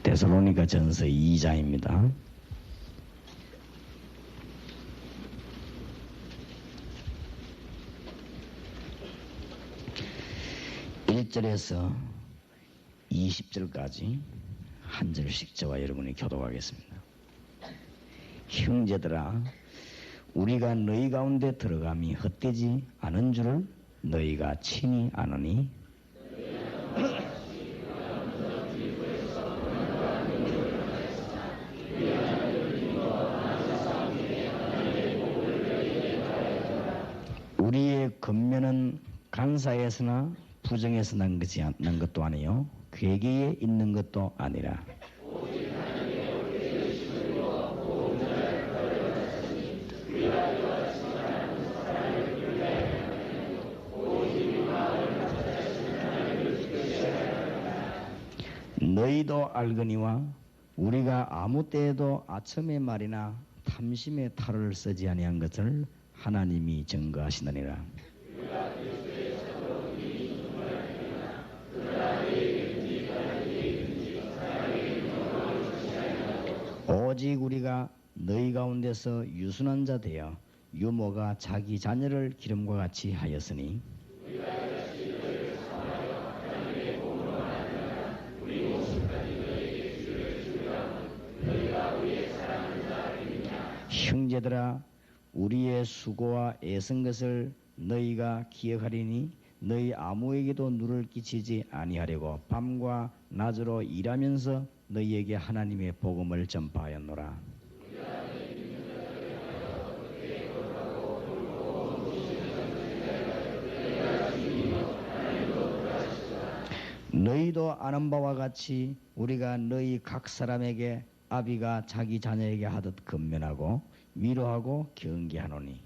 데살로니가 전서 2장입니다. 1절에서 20절까지 한 절씩 저와 여러분이 교독하겠습니다. 형제들아, 우리가 너희 가운데 들어감이 헛되지 않은 줄을 너희가 친히 아느니 우리의 권면은 간사에서나 부정에서 난 것도 아니요 괴계에 있는 것도 아니라 너희도 알거니와 우리가 아무 때에도 아첨의 말이나 탐심의 탈을 쓰지 아니한 것을 하나님이 증거하시느니라. 오직 우리가 너희 가운데서 유순한 자 되어 유모가 자기 자녀를 기름과 같이 하였으니 형제들아, 우리의 수고와 애쓴 것을 너희가 기억하리니 너희 아무에게도 누를 끼치지 아니하려고 밤과 낮으로 일하면서 너희에게 하나님의 복음을 전파하였노라. 너희도 아는 바와 같이 우리가 너희 각 사람에게 아비가 자기 자녀에게 하듯 권면하고 위로하고 경계하노니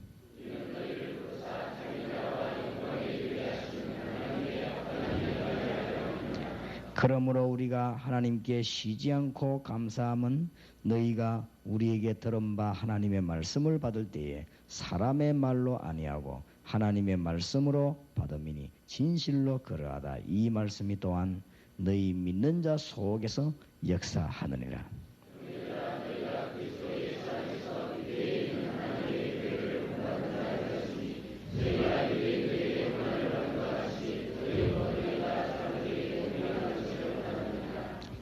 그러므로 우리가 하나님께 쉬지 않고 감사함은 너희가 우리에게 들은 바 하나님의 말씀을 받을 때에 사람의 말로 아니하고 하나님의 말씀으로 받음이니 진실로 그러하다. 이 말씀이 또한 너희 믿는 자 속에서 역사하느니라.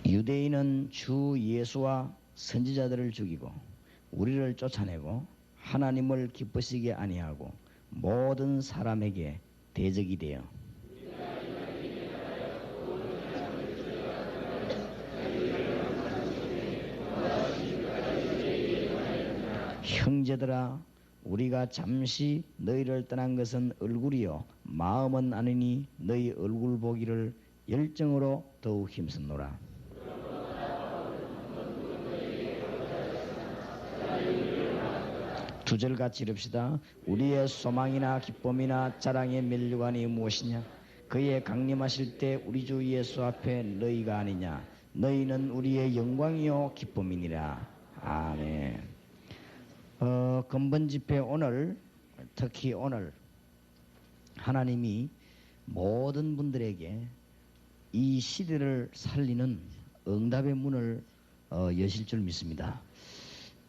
유대인은 주 예수와 선지자들을 죽이고 우리를 쫓아내고 하나님을 기쁘시게 아니하고 모든 사람에게 대적이 되어 형제들아, 우리가 잠시 너희를 떠난 것은 얼굴이요 마음은 아니니 너희 얼굴 보기를 열정으로 더욱 힘쓰노라. 두 절 같이 읽읍시다. 우리의 소망이나 기쁨이나 자랑의 면류관이 무엇이냐? 그의 강림하실 때 우리 주 예수 앞에 너희가 아니냐? 너희는 우리의 영광이요 기쁨이니라. 아멘. 근본 집회 오늘, 특히 오늘 하나님이 모든 분들에게 이 시대를 살리는 응답의 문을 여실 줄 믿습니다.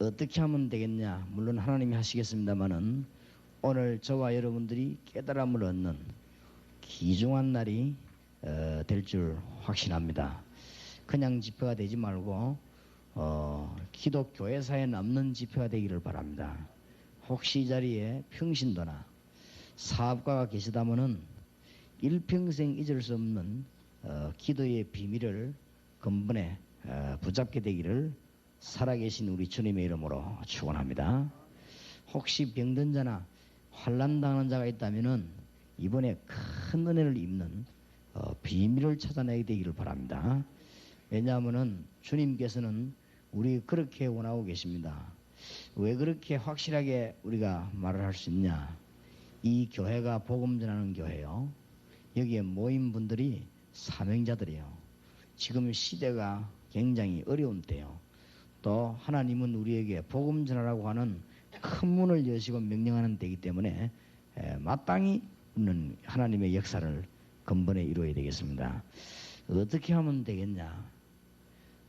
어떻게 하면 되겠냐? 물론 하나님이 하시겠습니다마는 오늘 저와 여러분들이 깨달음을 얻는 귀중한 날이 될 줄 확신합니다. 그냥 집회가 되지 말고 기독교회사에 남는 집회가 되기를 바랍니다. 혹시 이 자리에 평신도나 사업가가 계시다면은 일평생 잊을 수 없는 기도의 비밀을 근본에 붙잡게 되기를 살아계신 우리 주님의 이름으로 축원합니다. 혹시 병든 자나 환난당하는 자가 있다면은 이번에 큰 은혜를 입는 비밀을 찾아내게 되기를 바랍니다. 왜냐하면은 주님께서는 우리 그렇게 원하고 계십니다. 왜 그렇게 확실하게 우리가 말을 할 수 있냐? 이 교회가 복음 전하는 교회요. 여기에 모인 분들이 사명자들이에요. 지금 시대가 굉장히 어려운 때요. 또 하나님은 우리에게 복음 전하라고 하는 큰 문을 여시고 명령하는 때이기 때문에 마땅히 있는 하나님의 역사를 근본에 이루어야 되겠습니다. 어떻게 하면 되겠냐?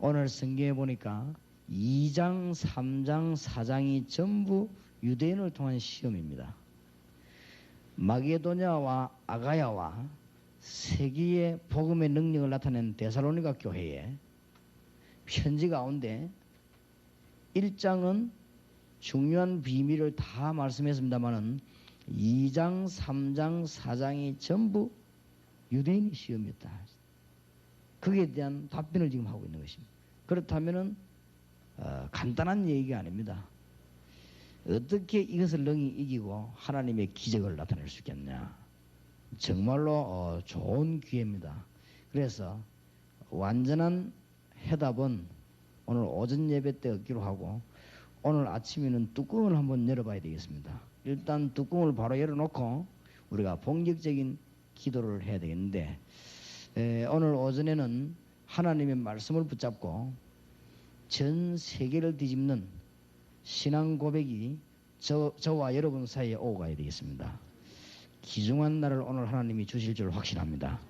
오늘 성경에 보니까 2장, 3장, 4장이 전부 유대인을 통한 시험입니다. 마게도냐와 아가야와 세계의 복음의 능력을 나타낸 데살로니가 교회에 편지 가운데 1장은 중요한 비밀을 다 말씀했습니다마는 2장, 3장, 4장이 전부 유대인의 시험이었다. 거기에 대한 답변을 지금 하고 있는 것입니다. 그렇다면은 간단한 얘기가 아닙니다. 어떻게 이것을 능히 이기고 하나님의 기적을 나타낼 수 있겠냐. 정말로 좋은 기회입니다. 그래서 완전한 해답은 오늘 오전 예배 때 얻기로 하고 오늘 아침에는 뚜껑을 한번 열어봐야 되겠습니다. 일단 뚜껑을 바로 열어놓고 우리가 본격적인 기도를 해야 되겠는데 오늘 오전에는 하나님의 말씀을 붙잡고 전 세계를 뒤집는 신앙 고백이 저와 여러분 사이에 오고 가야 되겠습니다. 귀중한 날을 오늘 하나님이 주실 줄 확신합니다.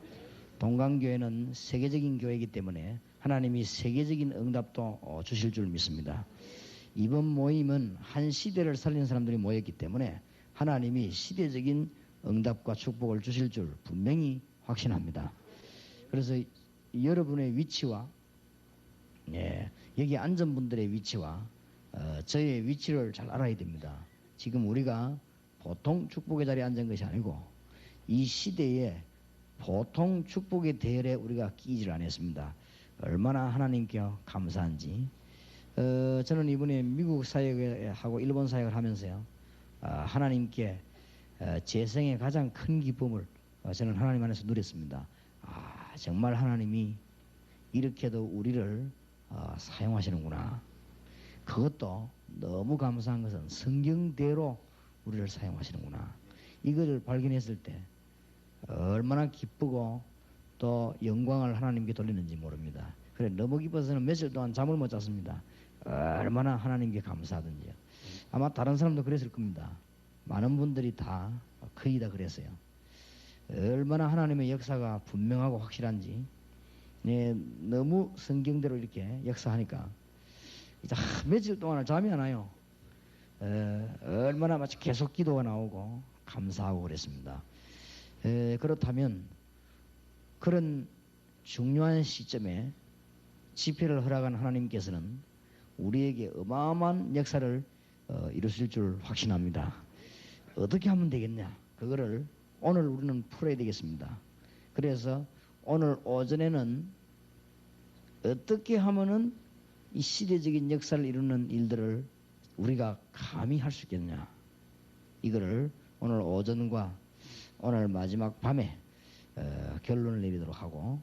동강교회는 세계적인 교회이기 때문에 하나님이 세계적인 응답도 주실 줄 믿습니다. 이번 모임은 한 시대를 살린 사람들이 모였기 때문에 하나님이 시대적인 응답과 축복을 주실 줄 분명히 확신합니다. 그래서 여러분의 위치와 여기 앉은 분들의 위치와 저의 위치를 잘 알아야 됩니다. 지금 우리가 보통 축복의 자리에 앉은 것이 아니고 이 시대에 보통 축복의 대열에 우리가 끼지를 않았습니다. 얼마나 하나님께 감사한지. 저는 이번에 미국 사역하고 일본 사역을 하면서요, 하나님께 제 생의 가장 큰 기쁨을 저는 하나님 안에서 누렸습니다. 정말 하나님이 이렇게도 우리를 사용하시는구나. 그것도 너무 감사한 것은 성경대로 우리를 사용하시는구나. 이것을 발견했을 때 얼마나 기쁘고 또 영광을 하나님께 돌리는지 모릅니다. 그래 너무 기뻐서는 며칠 동안 잠을 못 잤습니다. 얼마나 하나님께 감사하든지요. 아마 다른 사람도 그랬을 겁니다. 많은 분들이 다 거의 다 그랬어요. 얼마나 하나님의 역사가 분명하고 확실한지. 너무 성경대로 이렇게 역사하니까 이제 며칠 동안을 잠이 안 와요. 얼마나 마치 계속 기도가 나오고 감사하고 그랬습니다. 그렇다면 그런 중요한 시점에 집회를 허락한 하나님께서는 우리에게 어마어마한 역사를 이루실 줄 확신합니다. 어떻게 하면 되겠냐? 그거를 오늘 우리는 풀어야 되겠습니다. 그래서 오늘 오전에는 어떻게 하면은 이 시대적인 역사를 이루는 일들을 우리가 감히 할 수 있겠냐? 이거를 오늘 오전과 오늘 마지막 밤에 결론을 내리도록 하고,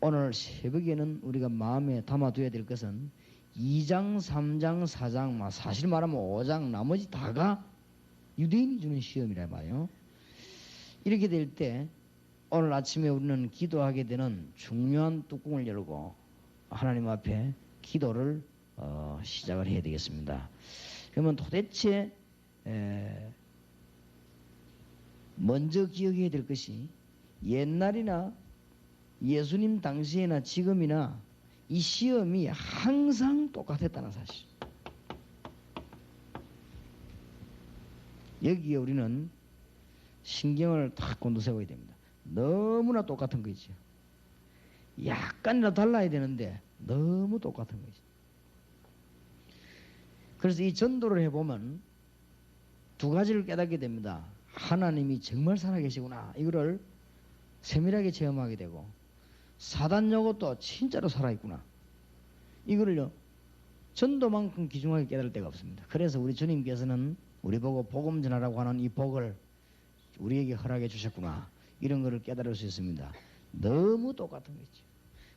오늘 새벽에는 우리가 마음에 담아둬야 될 것은 2장, 3장, 4장, 사실 말하면 5장 나머지 다가 유대인이 주는 시험이라 말이에요. 이렇게 될 때 오늘 아침에 우리는 기도하게 되는 중요한 뚜껑을 열고 하나님 앞에 기도를 시작을 해야 되겠습니다. 그러면 도대체 먼저 기억해야 될 것이 옛날이나 예수님 당시에나 지금이나 이 시험이 항상 똑같았다는 사실. 여기에 우리는 신경을 탁 곤두세워야 됩니다. 너무나 똑같은 거죠. 약간이라도 달라야 되는데 너무 똑같은 거죠. 그래서 이 전도를 해보면 두 가지를 깨닫게 됩니다. 하나님이 정말 살아계시구나. 이거를 세밀하게 체험하게 되고, 사단 요것도 진짜로 살아있구나. 이거를요, 전도만큼 귀중하게 깨달을 데가 없습니다. 그래서 우리 주님께서는 우리 보고 복음 전하라고 하는 이 복을 우리에게 허락해 주셨구나. 이런 거를 깨달을 수 있습니다. 너무 똑같은 거죠.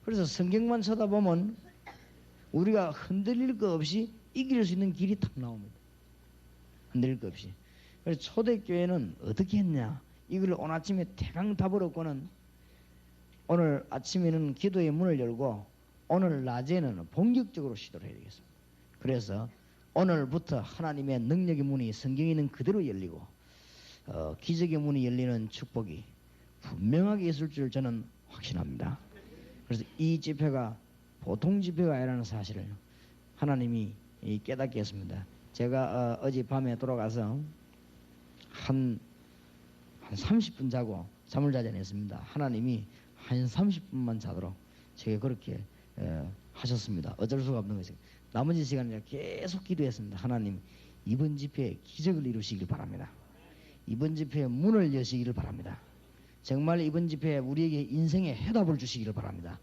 그래서 성경만 쳐다보면 우리가 흔들릴 거 없이 이길 수 있는 길이 탁 나옵니다. 흔들릴 거 없이. 그래서 초대교회는 어떻게 했냐? 이걸 오늘 아침에 태강 답을 얻고는 오늘 아침에는 기도의 문을 열고 오늘 낮에는 본격적으로 시도를 해야 되겠습니다. 그래서 오늘부터 하나님의 능력의 문이 성경에 있는 그대로 열리고 기적의 문이 열리는 축복이 분명하게 있을 줄 저는 확신합니다. 그래서 이 집회가 보통 집회가 아니라는 사실을 하나님이 깨닫게 했습니다. 제가 어젯밤에 돌아가서 한 30분 자고 잠을 자지 않았습니다. 하나님이 한 30분만 자도록 제게 그렇게 하셨습니다. 어쩔 수가 없는 것이. 나머지 시간에 계속 기도했습니다. 하나님, 이번 집회에 기적을 이루시길 바랍니다. 이번 집회에 문을 여시기를 바랍니다. 정말 이번 집회에 우리에게 인생의 해답을 주시기를 바랍니다.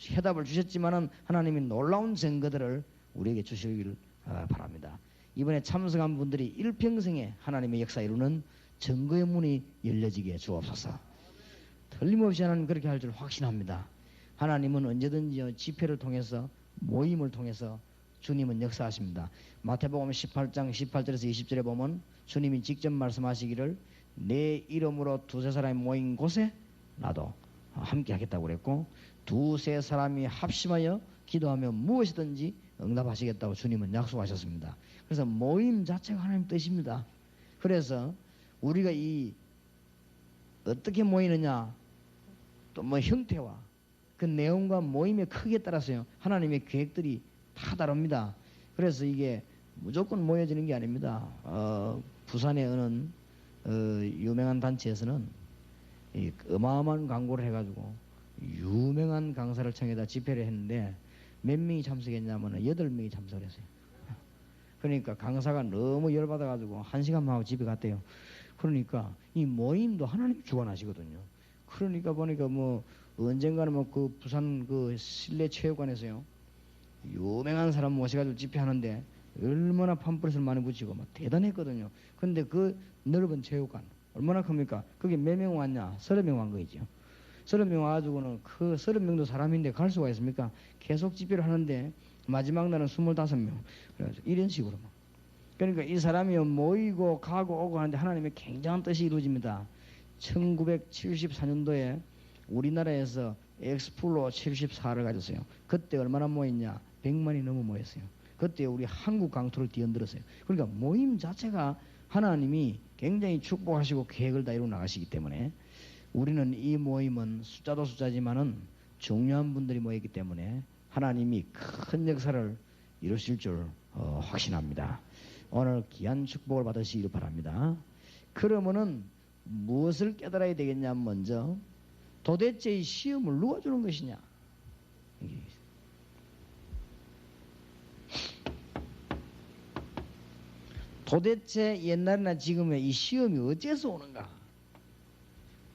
해답을 주셨지만은 하나님이 놀라운 증거들을 우리에게 주시기를 바랍니다. 이번에 참석한 분들이 일평생에 하나님의 역사 이루는 증거의 문이 열려지게 주옵소서. 틀림없이 하나님 그렇게 할 줄 확신합니다. 하나님은 언제든지 집회를 통해서, 모임을 통해서 주님은 역사하십니다. 마태복음 18장 18절에서 20절에 보면 주님이 직접 말씀하시기를 내 이름으로 두세 사람이 모인 곳에 나도 함께 하겠다고 그랬고, 두세 사람이 합심하여 기도하며 무엇이든지 응답하시겠다고 주님은 약속하셨습니다. 그래서 모임 자체가 하나님 뜻입니다. 그래서 우리가 이 어떻게 모이느냐, 또 뭐 형태와 그 내용과 모임의 크기에 따라서요 하나님의 계획들이 다 다릅니다. 그래서 이게 무조건 모여지는 게 아닙니다. 부산의 어느 유명한 단체에서는 이 어마어마한 광고를 해가지고 유명한 강사를 청해다 집회를 했는데 몇 명이 참석했냐면 8명이 참석을 했어요. 그러니까 강사가 너무 열받아가지고 1시간만 하고 집에 갔대요. 그러니까 이 모임도 하나님이 주관하시거든요. 그러니까 보니까 뭐 언젠가는 뭐 그 부산 그 실내 체육관에서요 유명한 사람 모셔가지고 집회하는데 얼마나 팜플렛을 많이 붙이고 막 대단했거든요. 근데 그 넓은 체육관 얼마나 큽니까? 그게 몇 명 왔냐? 30명 왔 거이죠. 30명 와가지고는 그 30명도 사람인데 갈 수가 있습니까? 계속 집회를 하는데 마지막 날은 25명. 그래가지고 이런 식으로 막. 그러니까 이 사람이 모이고 가고 오고 하는데 하나님의 굉장한 뜻이 이루어집니다. 1974년도에 우리나라에서 엑스플로 74를 가졌어요. 그때 얼마나 모였냐? 100만이 넘어 모였어요. 그때 우리 한국 강토를 뒤흔들었어요. 그러니까 모임 자체가 하나님이 굉장히 축복하시고 계획을 다 이루어 나가시기 때문에 우리는 이 모임은 숫자도 숫자지만은 중요한 분들이 모였기 때문에 하나님이 큰 역사를 이루실 줄 확신합니다. 오늘 귀한 축복을 받으시길 바랍니다. 그러면은 무엇을 깨달아야 되겠냐? 먼저 도대체 이 시험을 누가 주는 것이냐? 도대체 옛날이나 지금에 이 시험이 어째서 오는가?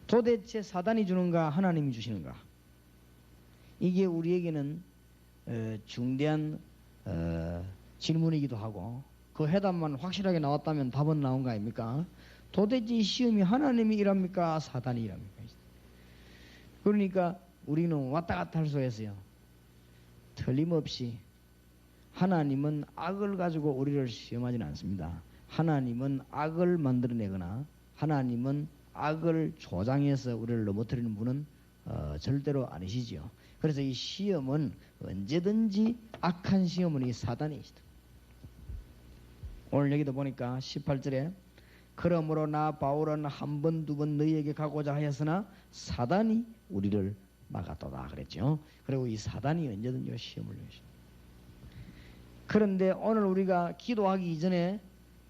도대체 사단이 주는가? 하나님이 주시는가? 이게 우리에게는 중대한 질문이기도 하고 그 해답만 확실하게 나왔다면 답은 나온 거 아닙니까? 도대체 이 시험이 하나님이 일합니까? 사단이 일합니까? 그러니까 우리는 왔다 갔다 할 수 있어요. 틀림없이 하나님은 악을 가지고 우리를 시험하지는 않습니다. 하나님은 악을 만들어내거나 하나님은 악을 조장해서 우리를 넘어뜨리는 분은 절대로 아니시지요. 그래서 이 시험은 언제든지 악한 시험은 이 사단이시다. 오늘 여기도 보니까 18절에 그러므로 나 바울은 한 번, 두 번 너희에게 가고자 하였으나 사단이 우리를 막았도다 그랬죠. 그리고 이 사단이 언제든지 시험을 내십니다. 그런데 오늘 우리가 기도하기 이전에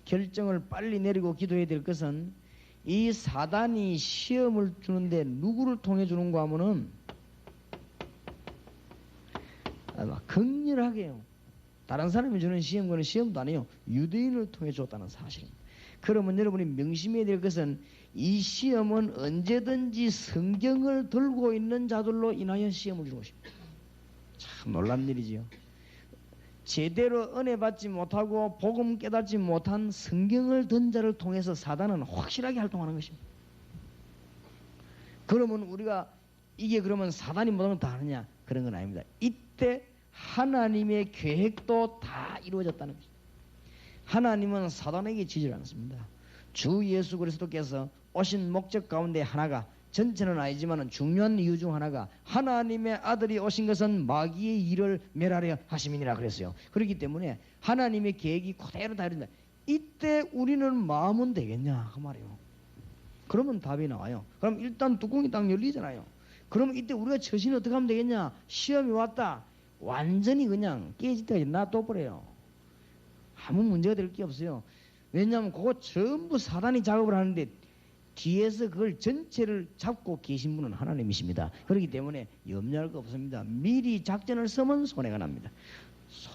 결정을 빨리 내리고 기도해야 될 것은 이 사단이 시험을 주는데 누구를 통해 주는가 하면은 극렬하게요. 다른 사람이 주는 시험과는 시험도 아니에요. 유대인을 통해 줬다는 사실입니다. 그러면 여러분이 명심해야 될 것은 이 시험은 언제든지 성경을 들고 있는 자들로 인하여 시험을 주는 것입니다. 참 놀란 일이지요. 제대로 은혜 받지 못하고 복음 깨닫지 못한 성경을 든 자를 통해서 사단은 확실하게 활동하는 것입니다. 그러면 우리가 이게 그러면 사단이 뭐든 다 하느냐? 그런 건 아닙니다. 이때 하나님의 계획도 다 이루어졌다는 것입니다. 하나님은 사단에게 지지를 않습니다. 주 예수 그리스도께서 오신 목적 가운데 하나가, 전체는 아니지만 중요한 이유 중 하나가 하나님의 아들이 오신 것은 마귀의 일을 멸하려 하심이니라 그랬어요. 그렇기 때문에 하나님의 계획이 그대로 다 이룬다. 이때 우리는 마음은 되겠냐 그 말이에요. 그러면 답이 나와요. 그럼 일단 뚜껑이 딱 열리잖아요. 그럼 이때 우리가 처신을 어떻게 하면 되겠냐? 시험이 왔다. 완전히 그냥 깨질 때까지 놔둬버려요. 아무 문제가 될 게 없어요. 왜냐하면 그거 전부 사단이 작업을 하는데 뒤에서 그걸 전체를 잡고 계신 분은 하나님이십니다. 그렇기 때문에 염려할 거 없습니다. 미리 작전을 쓰면 손해가 납니다.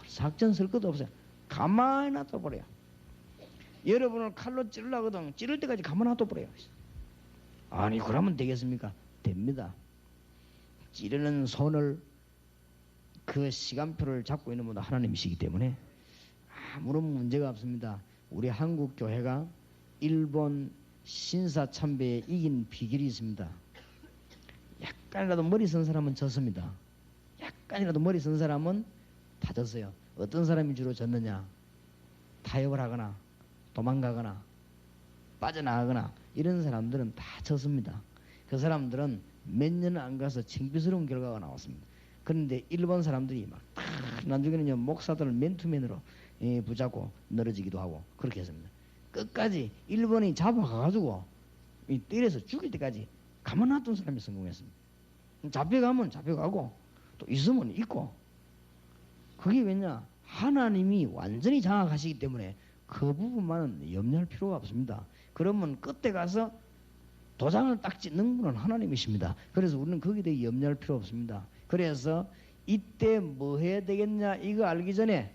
작전 쓸 것도 없어요. 가만히 놔둬버려요. 여러분을 칼로 찌르려거든 찌를 때까지 가만히 놔둬버려요. 아니 그러면 되겠습니까? 됩니다. 찌르는 손을 그 시간표를 잡고 있는 분은 하나님이시기 때문에 아무런 문제가 없습니다. 우리 한국 교회가 일본 신사 참배에 이긴 비결이 있습니다. 약간이라도 머리 쓴 사람은 졌습니다. 약간이라도 머리 쓴 사람은 다 졌어요. 어떤 사람이 주로 졌느냐? 타협을 하거나 도망가거나 빠져나가거나 이런 사람들은 다 졌습니다. 그 사람들은 몇 년 안 가서 창피스러운 결과가 나왔습니다. 그런데 일본 사람들이 막 나중에는 목사들을 맨투맨으로 붙잡고 늘어지기도 하고 그렇게 했습니다. 끝까지 일본이 잡아가가지고 때려서 죽일 때까지 가만 놔둔 사람이 성공했습니다. 잡혀가면 잡혀가고 또 있으면 있고 그게 왜냐? 하나님이 완전히 장악하시기 때문에 그 부분만은 염려할 필요가 없습니다. 그러면 끝에 가서 도장을 딱 찍는 분은 하나님이십니다. 그래서 우리는 거기에 대해 염려할 필요 없습니다. 그래서 이때 뭐 해야 되겠냐 이거 알기 전에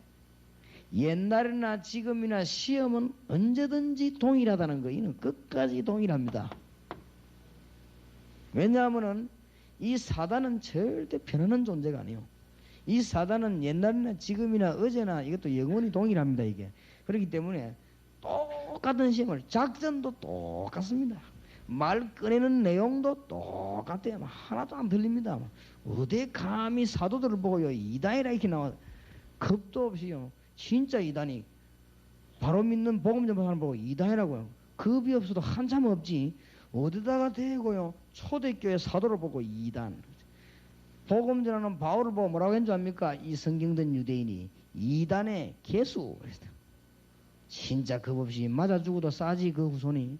옛날이나 지금이나 시험은 언제든지 동일하다는 거 이는 끝까지 동일합니다. 왜냐하면은 이 사단은 절대 변하는 존재가 아니에요. 이 사단은 옛날이나 지금이나 어제나 이것도 영원히 동일합니다. 이게 그렇기 때문에 똑같은 시험을 작전도 똑같습니다. 말 꺼내는 내용도 똑같아요. 하나도 안 틀립니다. 어디 감히 사도들을 보고요 이단이라 이렇게 나와 겁도 없이요 진짜 이단이 바로 믿는 복음 전파 사람 보고 이단이라고요. 겁이 없어도 한참 없지 어디다가 대고요 초대교회 사도를 보고 이단 복음 전하는 바울을 보고 뭐라고 했는 줄 압니까? 이 성경된 유대인이 이단의 개수. 진짜 겁 없이 맞아 죽어도 싸지 그 후손이.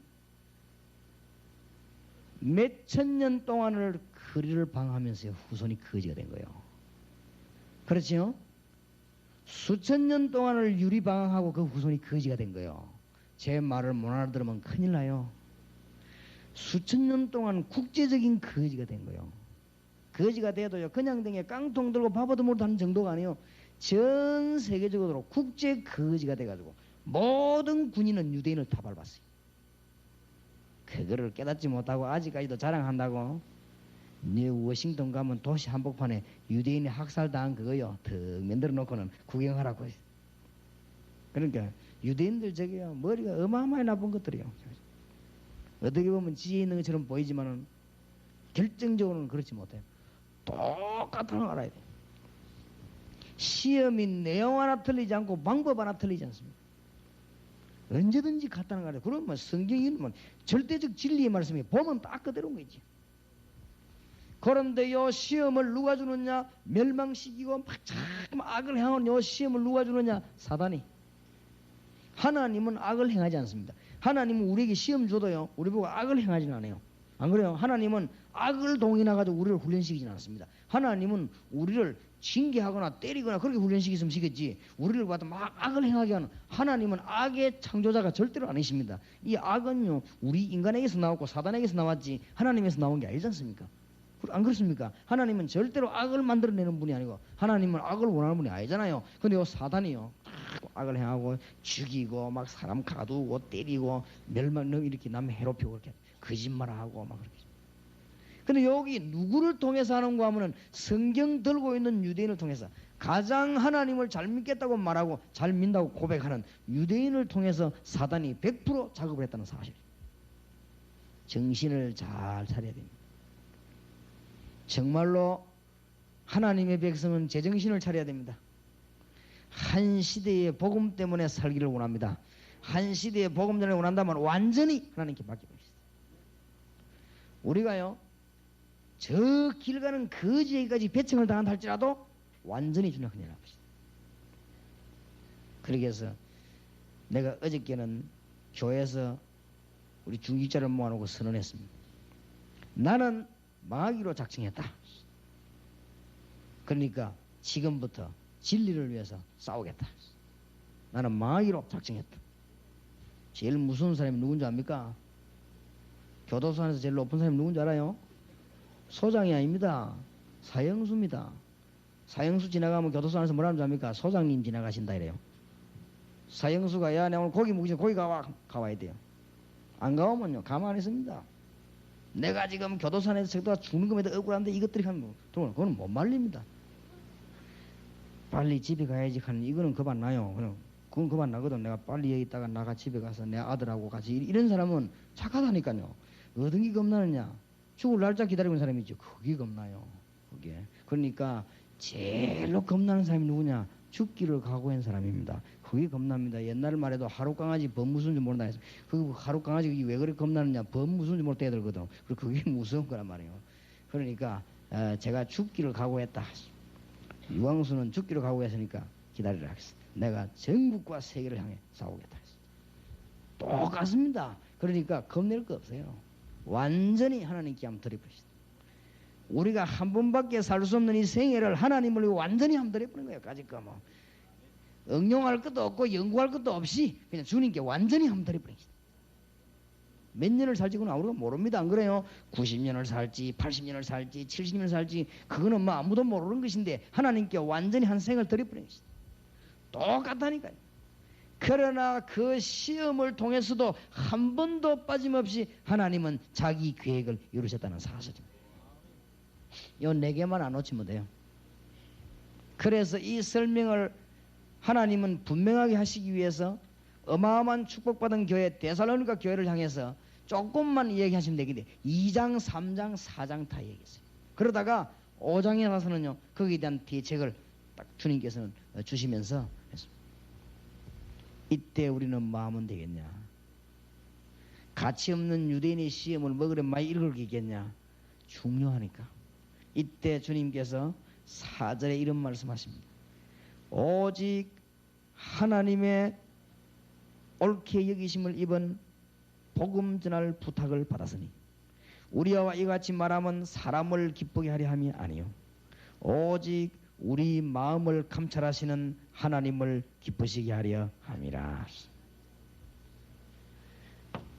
몇 천 년 동안을 거리를 방하면서 후손이 거지가 된 거예요. 그렇지요? 수천 년 동안을 유리방황하고 그 후손이 거지가 된 거예요. 제 말을 못 알아들으면 큰일 나요. 수천 년 동안 국제적인 거지가 된 거예요. 거지가 돼도요 그냥 등에 깡통 들고 밥 얻어 못하는 정도가 아니에요. 전 세계적으로 국제 거지가 돼가지고 모든 군인은 유대인을 다 밟았어요. 그거를 깨닫지 못하고 아직까지도 자랑한다고. 네 워싱턴 가면 도시 한복판에 유대인이 학살당한 그거요 턱 만들어 놓고는 구경하라고 했어요. 그러니까 유대인들 저게요 머리가 어마어마하게 나쁜 것들이에요. 어떻게 보면 지혜 있는 것처럼 보이지만은 결정적으로는 그렇지 못해요. 똑같은 걸 알아야 돼요. 시험이 내용 하나 틀리지 않고 방법 하나 틀리지 않습니다. 언제든지 같다는 거 알아요. 그러면 성경이면 절대적 진리의 말씀이 보면 딱 그대로인 거지. 그런데 요 시험을 누가 주느냐? 멸망시키고 막 자꾸 악을 행하는 요 시험을 누가 주느냐? 사단이. 하나님은 악을 행하지 않습니다. 하나님은 우리에게 시험 줘도요 우리 보고 악을 행하지는 않아요. 안 그래요? 하나님은 악을 동인해가지고 우리를 훈련시키지는 않습니다. 하나님은 우리를 징계하거나 때리거나 그렇게 훈련시키면 시겠지. 우리를 갖다 막 악을 행하게 하는 하나님은 악의 창조자가 절대로 아니십니다. 이 악은요 우리 인간에게서 나왔고 사단에게서 나왔지 하나님에서 나온 게 아니지 않습니까? 안 그렇습니까? 하나님은 절대로 악을 만들어내는 분이 아니고 하나님은 악을 원하는 분이 아니잖아요. 근데 요 사단이요 악을 행하고 죽이고 막 사람 가두고 때리고 멸망 이렇게 남 해롭히고 그렇게 거짓말하고 막 그렇게. 근데 여기 누구를 통해서 하는가 하면은 성경 들고 있는 유대인을 통해서 가장 하나님을 잘 믿겠다고 말하고 잘 믿는다고 고백하는 유대인을 통해서 사단이 100% 작업을 했다는 사실. 정신을 잘 차려야 됩니다. 정말로 하나님의 백성은 제정신을 차려야 됩니다. 한 시대의 복음 때문에 살기를 원합니다. 한 시대의 복음 때문에 원한다면 완전히 하나님께 맡겨버립시다. 우리가요 저 길 가는 거지에게까지 배청을 당한다 할지라도 완전히 준혁하냐 합시다. 그렇게 해서 내가 어저께는 교회에서 우리 중직자를 모아놓고 선언했습니다. 나는 망하기로 작정했다. 그러니까 지금부터 진리를 위해서 싸우겠다. 나는 망하기로 작정했다. 제일 무서운 사람이 누군지 압니까? 교도소 안에서 제일 높은 사람이 누군지 알아요? 소장이 아닙니다. 사형수입니다. 사형수 지나가면 교도소 안에서 뭐라는 줄 압니까? 소장님 지나가신다 이래요. 사형수가 야 내가 오늘 고기 먹기 전에 고기 가와야 돼요. 안 가오면요 가만 안 있습니다. 내가 지금 교도소 안에서 적도가 죽는 것에도 억울한데 이것들이 하는 거 그건 못 말립니다. 빨리 집에 가야지 하는 이거는 겁 안 나요. 그건 겁 안 나거든. 내가 빨리 여기 있다가 나가 집에 가서 내 아들하고 같이 이런 사람은 착하다니까요. 어떤 게 겁나느냐? 죽을 날짜 기다리고 있는 사람이 있죠. 그게 겁나요. 그게. 그러니까 제일로 겁나는 사람이 누구냐? 죽기를 각오한 사람입니다. 그게 겁납니다. 옛날 말에도 하루 강아지 범 무서운 줄 모른다 해서 그 하루 강아지 왜 그렇게 겁나느냐? 범 무서운 줄 모를 때 들거든. 그리고 그게 무서운 거란 말이에요. 그러니까 제가 죽기를 각오했다. 유광수는 죽기를 각오했으니까 기다리라 하겠습니다. 내가 전국과 세계를 향해 싸우겠다. 똑같습니다. 그러니까 겁낼 거 없어요. 완전히 하나님께 한번 드려버리시다. 우리가 한 번밖에 살 수 없는 이 생애를 하나님을 위해 완전히 한번 드려버리는 거예요. 까짓거 뭐 응용할 것도 없고 연구할 것도 없이 그냥 주님께 완전히 한번 드려버리시다. 몇 년을 살지 그건 우리가 모릅니다. 안 그래요? 90년을 살지 80년을 살지 70년을 살지 그거는 뭐 아무도 모르는 것인데 하나님께 완전히 한 생을 드려버리는 것이다. 똑같다니까요. 그러나 그 시험을 통해서도 한 번도 빠짐없이 하나님은 자기 계획을 이루셨다는 사실입니다. 요 네 개만 안 놓치면 돼요. 그래서 이 설명을 하나님은 분명하게 하시기 위해서 어마어마한 축복받은 교회 데살로니가 교회를 향해서 조금만 얘기하시면 되겠는데 2장, 3장, 4장 다 얘기했어요. 그러다가 5장에 가서는요 거기에 대한 대책을 딱 주님께서는 주시면서 했습니다. 이때 우리는 뭐 하면 되겠냐? 가치 없는 유대인의 시험을 먹으려 많이 읽을겠냐? 중요하니까. 이때 주님께서 4절에 이런 말씀하십니다. 오직 하나님의 옳게 여기심을 입은 복음 전할 부탁을 받았으니 우리와 이같이 말하면 사람을 기쁘게 하려 함이 아니요 오직 우리 마음을 감찰하시는 하나님을 기쁘시게 하려 함이라.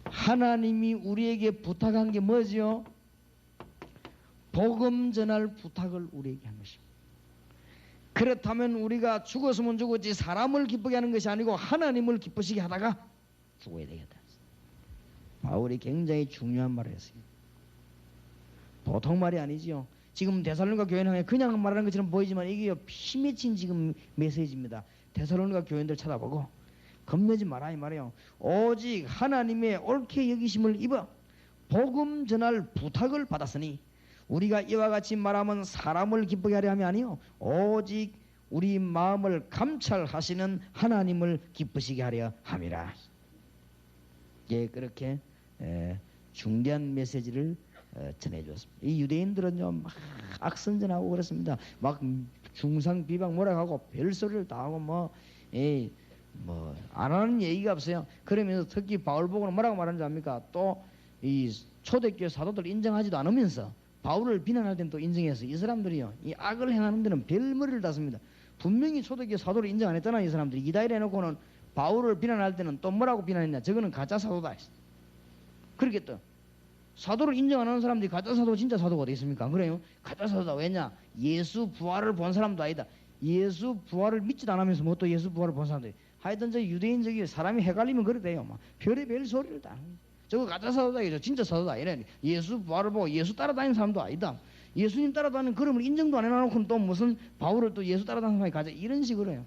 하나님이 우리에게 부탁한 게 뭐죠? 복음 전할 부탁을 우리에게 한 것입니다. 그렇다면 우리가 죽었으면 죽었지 사람을 기쁘게 하는 것이 아니고 하나님을 기쁘시게 하다가 죽어야 되겠다. 바울이 굉장히 중요한 말을 했어요. 보통 말이 아니지요. 지금 데살로니가 교회는 그냥 말하는 것처럼 보이지만 이게 피 맺힌 지금 메시지입니다. 데살로니가 교인들 찾아보고 겁내지 마라 이 말이에요. 오직 하나님의 옳게 여기심을 입어 복음 전할 부탁을 받았으니 우리가 이와 같이 말하면 사람을 기쁘게 하려 함이 아니요 오직 우리 마음을 감찰하시는 하나님을 기쁘시게 하려 함이라. 예, 그렇게 중대한 메시지를 전해주었습니다. 이 유대인들은요 막 악선전하고 그렇습니다. 막 중상 비방 뭐라고 하고 별소리를 다 하고 뭐 안 하는 얘기가 없어요. 그러면서 특히 바울 보고는 뭐라고 말하는지 압니까? 또 이 초대교회 사도들 인정하지도 않으면서 바울을 비난할 때는 또 인정해서 이 사람들이요 이 악을 행하는 데는 별머리를 닫습니다. 분명히 초대교회 사도를 인정 안 했잖아. 이 사람들이 이다이를 해놓고는 바울을 비난할 때는 또 뭐라고 비난했냐? 저거는 가짜 사도다. 그렇게 또 사도를 인정 안 하는 사람들이 가짜 사도 진짜 사도가 어디 있습니까? 그래요? 가짜 사도다. 왜냐? 예수 부활을 본 사람도 아니다. 예수 부활을 믿지도 않으면서 뭐 또 예수 부활을 본 사람들이 하여튼 저 유대인 저기 사람이 헷갈리면 그래대요. 막 별의별 소리를 다 하는 저거 가짜 사도다. 이거 진짜 사도다. 이래 예수 부활을 보고 예수 따라다니는 사람도 아니다. 예수님 따라다니는 그러면 인정도 안 해놔놓고는 또 무슨 바울을 또 예수 따라다니는 사람이 가자. 이런 식으로 해요.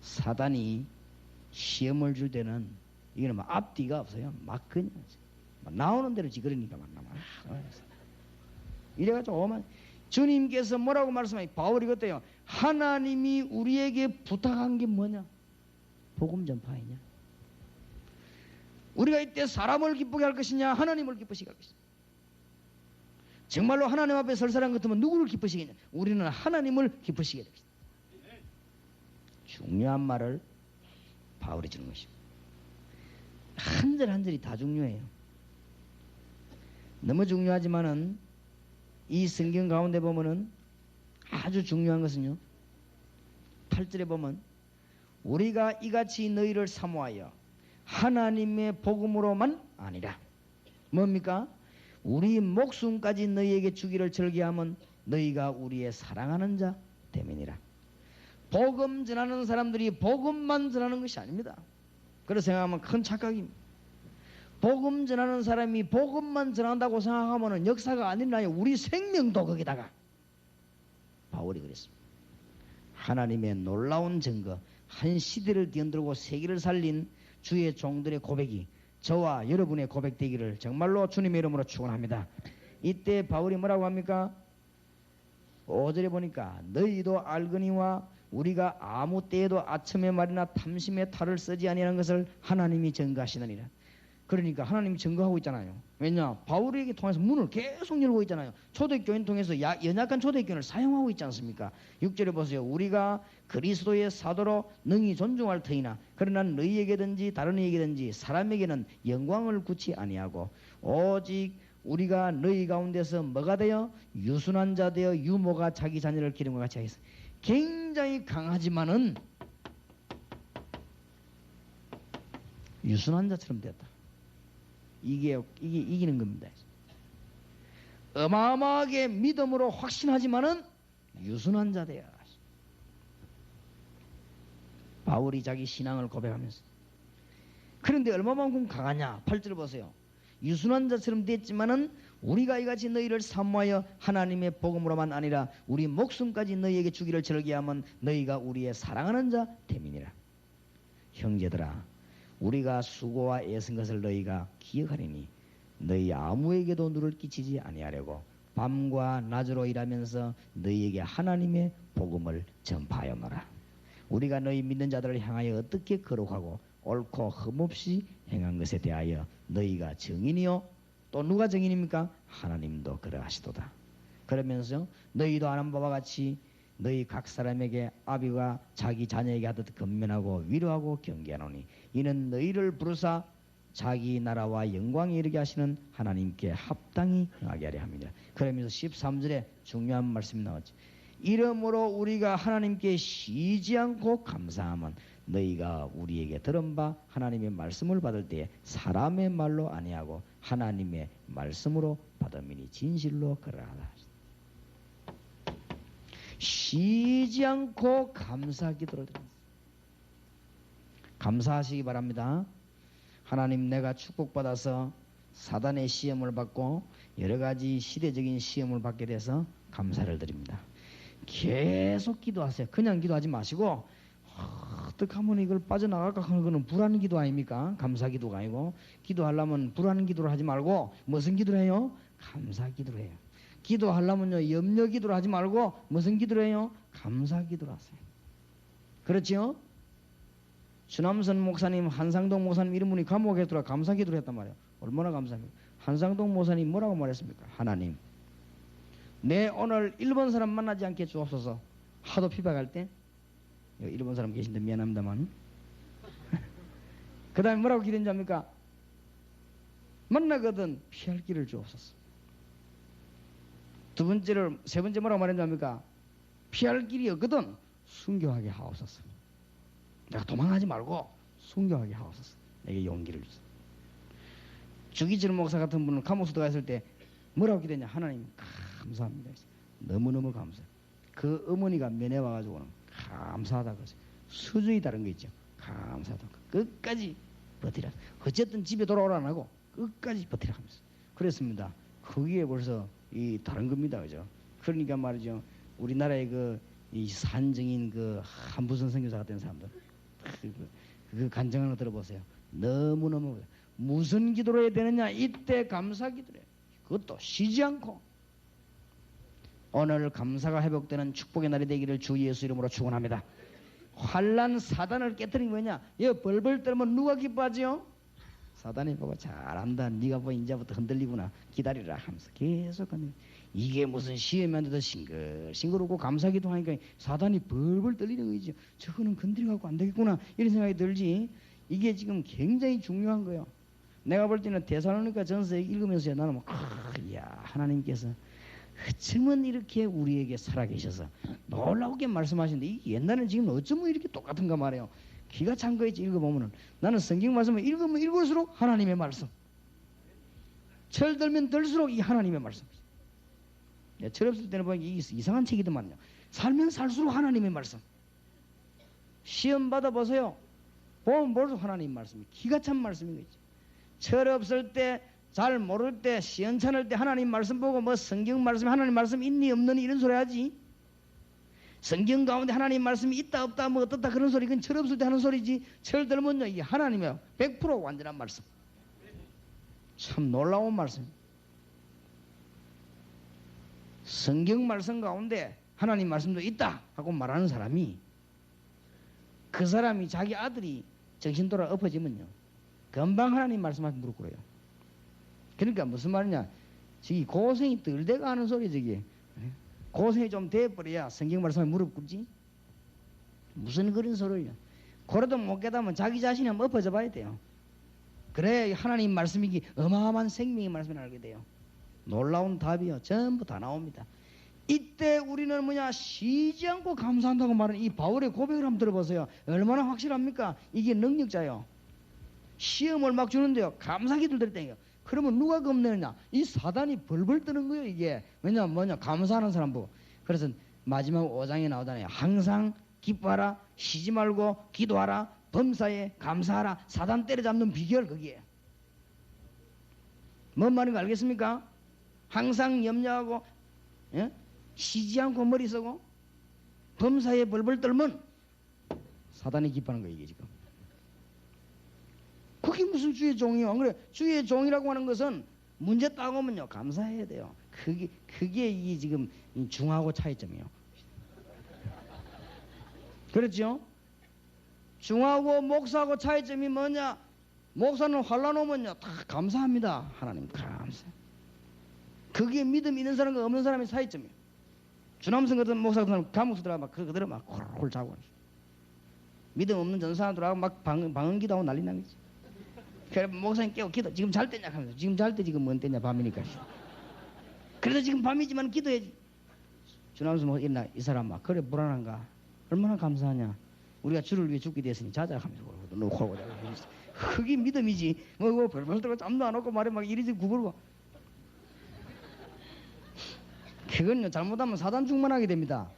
사단이 시험을 줄 때는 이거는 막 앞뒤가 없어요. 막 그냥 나오는 대로 지그러니까 막 나와. 이래가지고 오만 주님께서 뭐라고 말씀하니 바울이 그때요. 하나님이 우리에게 부탁한 게 뭐냐? 복음 전파이냐? 우리가 이때 사람을 기쁘게 할 것이냐? 하나님을 기쁘시게 할 것이냐? 정말로 하나님 앞에 설 사람 같으면 누구를 기쁘시겠냐? 우리는 하나님을 기쁘시게 할 것이다. 중요한 말을 바울이 주는 것입니다. 한 절 한 절이 다 중요해요. 너무 중요하지만은 이 성경 가운데 보면은 아주 중요한 것은요, 8절에 보면 우리가 이같이 너희를 사모하여 하나님의 복음으로만 아니라, 뭡니까? 우리 목숨까지 너희에게 주기를 절개하면 너희가 우리의 사랑하는 자 때문이라. 복음 전하는 사람들이 복음만 전하는 것이 아닙니다. 그렇게 생각하면 큰 착각입니다. 복음 전하는 사람이 복음만 전한다고 생각하면 역사가 아니라요, 우리 생명도 거기다가. 바울이 그랬습니다. 하나님의 놀라운 증거, 한 시대를 뒤흔들고 세계를 살린 주의 종들의 고백이 저와 여러분의 고백되기를 정말로 주님의 이름으로 축원합니다. 이때 바울이 뭐라고 합니까? 5절에 보니까 너희도 알거니와 우리가 아무 때에도 아첨의 말이나 탐심의 탈을 쓰지 아니하는 것을 하나님이 증거하시느니라. 그러니까 하나님이 증거하고 있잖아요. 왜냐? 바울에게 통해서 문을 계속 열고 있잖아요. 초대교인 통해서 연약한 초대교인을 사용하고 있지 않습니까? 6절에 보세요. 우리가 그리스도의 사도로 능히 존중할 터이나 그러나 너희에게든지 다른 이에게든지 사람에게는 영광을 굳이 아니하고 오직 우리가 너희 가운데서 뭐가 되어 유순한 자 되어 유모가 자기 자녀를 기름과 같이 하겠어. 굉장히 강하지만은 유순한 자처럼 되었다. 이게 이기는 겁니다. 어마어마하게 믿음으로 확신하지만은 유순한 자 되어야. 바울이 자기 신앙을 고백하면서. 그런데 얼마만큼 강하냐? 8절 보세요. 유순한 자처럼 됐지만은 우리가 이같이 너희를 사모하여 하나님의 복음으로만 아니라 우리 목숨까지 너희에게 주기를 절개하면 너희가 우리의 사랑하는 자 됨이니라. 형제들아, 우리가 수고와 애쓴 것을 너희가 기억하리니 너희 아무에게도 누를 끼치지 아니하려고 밤과 낮으로 일하면서 너희에게 하나님의 복음을 전파하였노라. 우리가 너희 믿는 자들을 향하여 어떻게 거룩하고 옳고 흠없이 행한 것에 대하여 너희가 증인이요, 또 누가 증인입니까? 하나님도 그러하시도다. 그러면서 너희도 아는 바와 같이 너희 각 사람에게 아비가 자기 자녀에게 하듯 건면하고 위로하고 경계하노니 이는 너희를 부르사 자기 나라와 영광에 이르게 하시는 하나님께 합당히 행하게 하려 함이니라. 그러면서 13절에 중요한 말씀이 나왔죠. 이러므로 우리가 하나님께 쉬지 않고 감사하면 너희가 우리에게 들은 바 하나님의 말씀을 받을 때에 사람의 말로 아니하고 하나님의 말씀으로 받음이니 진실로 그러하다. 쉬지 않고 감사 기도를 드립니다. 감사하시기 바랍니다. 하나님, 내가 축복받아서 사단의 시험을 받고 여러 가지 시대적인 시험을 받게 돼서 감사를 드립니다. 계속 기도하세요. 그냥 기도하지 마시고 어떻게 하면 이걸 빠져나갈까 하는 것은 불안 기도 아닙니까? 감사 기도가 아니고. 기도하려면 불안 기도를 하지 말고 무슨 기도를 해요? 감사 기도를 해요. 기도하려면요, 염려 기도를 하지 말고 무슨 기도를 해요? 감사 기도를 하세요. 그렇죠? 주남선 목사님, 한상동 목사님 이런 분이 감옥에 들어와 감사 기도를 했단 말이에요. 얼마나 감사합니까? 한상동 목사님 뭐라고 말했습니까? 하나님, 내 오늘 일본 사람 만나지 않게 주옵소서. 하도 피박할 때. 일본 사람 계신데 미안합니다만. 그 다음에 뭐라고 기도했는지 압니까? 만나거든 피할 길을 주옵소서. 세 번째 뭐라고 말했는지 압니까? 피할 길이 없거든 순교하게 하옵소서. 내가 도망하지 말고 순교하게 하옵소서. 내게 용기를 주소서. 주기철 목사 같은 분은 감옥에 들어갔을 때 뭐라고 기도했냐? 하나님 감사합니다. 너무너무 감사해요. 그 어머니가 면회 와가지고는 감사하다고 했어요. 수준이 다른 거 있죠. 감사하다고. 끝까지 버티라. 어쨌든 집에 돌아오라 안 하고 끝까지 버티라 하면서. 그랬습니다. 거기에 벌써 이 다른 겁니다. 그죠? 그러니까 말이죠. 우리나라의 이 산증인 한부선 선교사 같은 사람들. 그 간증하는 거 들어보세요. 너무너무. 무슨 기도를 해야 되느냐? 이때 감사 기도를 해요. 그것도 쉬지 않고. 오늘 감사가 회복되는 축복의 날이 되기를 주 예수 이름으로 축원합니다. 환난 사단을 깨뜨린 게 뭐냐? 얘 벌벌 떨면 누가 기뻐하지요? 사단이 보고 잘한다. 네가 뭐 이제부터 흔들리구나. 기다리라 하면서 계속 건드려. 이게 무슨 시험인데도 싱글싱글하고 감사기도 하니까 사단이 벌벌 떨리는 거죠. 저거는 건드려갖고 안 되겠구나. 이런 생각이 들지. 이게 지금 굉장히 중요한 거예요. 내가 볼 때는 데살로니가 전서 읽으면서 나는 이야, 하나님께서 어쩌면 이렇게 우리에게 살아계셔서 놀라우게 말씀하시는데 이게 옛날에는 지금 어쩌면 이렇게 똑같은가 말이에요. 기가 찬 거있지. 읽어보면은 나는 성경 말씀을 읽으면 읽을수록 하나님의 말씀, 철들면 들수록 이 하나님의 말씀. 철없을 때는 보니까 이상한 책이더만요. 살면 살수록 하나님의 말씀. 시험 받아보세요. 보면 볼수록 하나님 말씀이 기가 찬 말씀인 거죠. 철없을 때, 잘 모를 때, 시원찮을 때 하나님 말씀 보고 뭐 성경 말씀, 하나님 말씀 있니 없느니 이런 소리 하지. 성경 가운데 하나님 말씀이 있다 없다 뭐 어떻다 그런 소리, 그건 철없을 때 하는 소리지. 철 들면요 이게 하나님의 100% 완전한 말씀. 참 놀라운 말씀. 성경 말씀 가운데 하나님 말씀도 있다 하고 말하는 사람이, 그 사람이 자기 아들이 정신 돌아 엎어지면요 금방 하나님 말씀한테 무릎 꿇어요. 그러니까 무슨 말이냐, 저기 고생이 덜대가 하는 소리. 저기 고생이 좀 돼버려야 성경 말씀에 무릎 꿇지. 무슨 그런 소리냐. 그래도 못 깨닫으면 자기 자신이 한번 엎어져 봐야 돼요. 그래 하나님 말씀이 어마어마한 생명의 말씀을 알게 돼요. 놀라운 답이요 전부 다 나옵니다. 이때 우리는 뭐냐, 쉬지 않고 감사한다고 말하는 이 바울의 고백을 한번 들어보세요. 얼마나 확실합니까? 이게 능력자요. 시험을 막 주는데요 감사기도 드렸다니까요. 그러면 누가 겁내느냐? 이 사단이 벌벌 뜨는 거예요. 이게 왜냐면 뭐냐, 감사하는 사람 보고. 그래서 마지막 5장에 나오잖아요. 항상 기뻐하라, 쉬지 말고 기도하라, 범사에 감사하라. 사단 때려잡는 비결 그게 뭔 말인가 알겠습니까? 항상 염려하고, 예? 쉬지 않고 머리 쓰고 범사에 벌벌 떨면 사단이 기뻐하는 거예요. 이게 지금 그게 무슨 주의 종이요? 안 그래? 주의 종이라고 하는 것은 문제 따오면요 감사해야 돼요. 그게 이 지금 중하고 차이점이요. 그렇죠? 중하고 목사하고 차이점이 뭐냐? 목사는 환난 오면요 다 감사합니다. 하나님 감사. 그게 믿음 있는 사람과 없는 사람의 차이점이에요. 주남성 같은 목사 같은 사람 감옥 들어가 막 그대로 막 홀홀 자고 믿음 없는 전사람 들어가고 막 방언기도하고 난리 나는 거지. 그래 목사님 깨워 기도. 지금 잘 때냐 하면서 지금 잘 때 지금 뭔 때냐 밤이니까. 그래도 지금 밤이지만 기도해야지. 주남성 목사 일어나 이 사람 막 그래 불안한가? 얼마나 감사하냐? 우리가 주를 위해 죽게 됐으니 자자 하면서 놓고 그게 믿음이지. 뭐 벌벌 떨고 잠도 안 오고 말해 막 이리저리 구부르고. 그건요 잘못하면 사단 충만하게 됩니다.